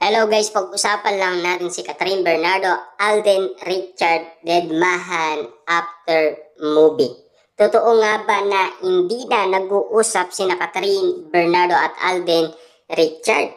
Hello guys, pag-usapan lang natin si Catherine Bernardo, Alden Richard Dedmahan after movie. Totoo nga ba na hindi na nag-uusap sina Catherine Bernardo at Alden Richard?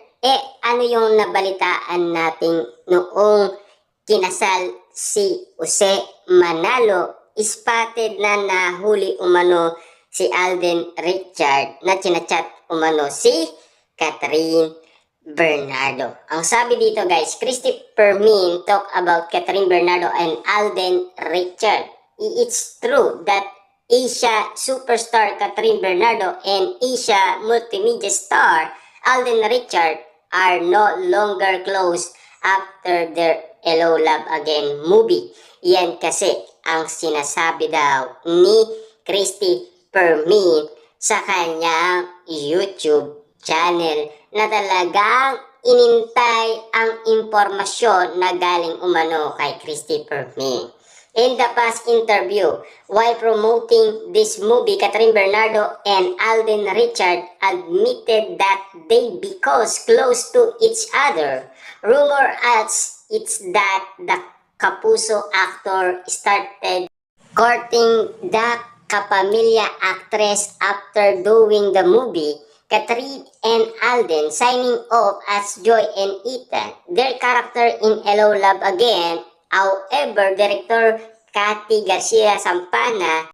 Ano yung nabalitaan natin noong kinasal si Jose Manalo? Spotted na nahuli umano si Alden Richard na chinachat umano si Catherine Bernardo. Ang sabi dito guys, Christopher Min talk about Catherine Bernardo and Alden Richard. It's true that Asia superstar Catherine Bernardo and Asia multimedia star Alden Richard are no longer close after their Hello Love Again movie. Yan kasi ang sinasabi daw ni Christopher Min sa kanyang YouTube channel na talagang inintay ang impormasyon na galing umano kay Christopher Min. In the past interview, while promoting this movie, Catherine Bernardo and Alden Richard admitted that they become close to each other. Rumor as it's that the Kapuso actor started courting the kapamilya actress after doing the movie. Catherine and Alden signing off as Joy and Ethan, their character in Hello Love Again. However, director Cathy Garcia Sampana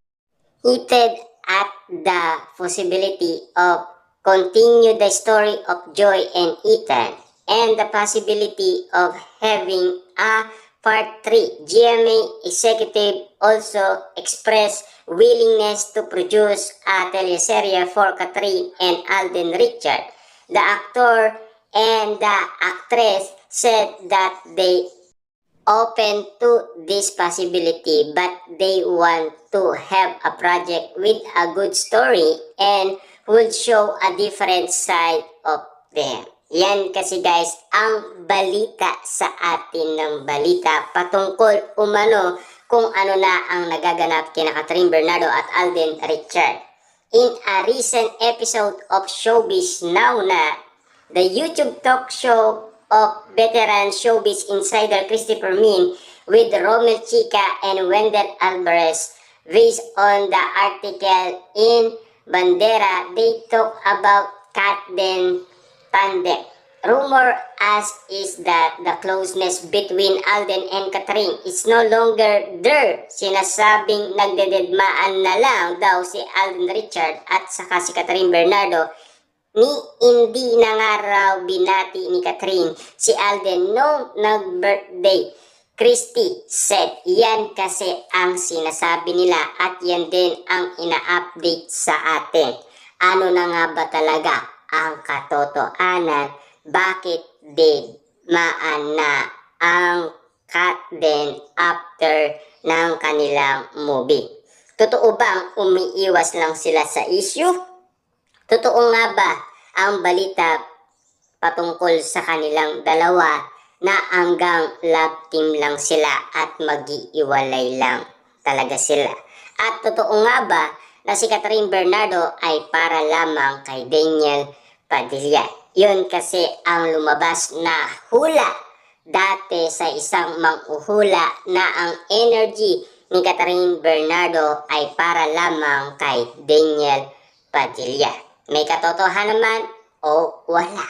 hinted at the possibility of continue the story of Joy and Ethan and the possibility of having a Part 3. GMA executive also expressed willingness to produce a teleserye for Catherine and Alden Richard. The actor and the actress said that they open to this possibility, but they want to have a project with a good story and would show a different side of them. Yan kasi guys ang balita sa atin ng balita patungkol umano kung ano na ang nagaganap kina Catherine Bernardo at Alden Richard. In a recent episode of Showbiz Now na, the YouTube talk show of veteran showbiz insider Christopher Min with Romel Chica and Wendell Alvarez, based on the article in Bandera, they talk about Catden tandem. Rumor as is that the closeness between Alden and Catherine is no longer there. Sinasabing nagdededmaan na lang daw si Alden Richard at saka si Catherine Bernardo. Hindi na nga raw binati ni Catherine si Alden nung nag-birthday. Christy said, yan kasi ang sinasabi nila at yan din ang ina-update sa atin. Ano na nga ba talaga ang katotohanan? Bakit dedmaan na ang Catden after ng kanilang movie? Totoo bang umiiwas lang sila sa issue? Totoo nga ba ang balita patungkol sa kanilang dalawa na hanggang love team lang sila at mag-iiwalay lang talaga sila? At totoo nga ba na si Catherine Bernardo ay para lamang kay Daniel Padilla? Yun kasi ang lumabas na hula dati sa isang manghuhula na ang energy ni Catherine Bernardo ay para lamang kay Daniel Padilla. May katotohanan naman o wala?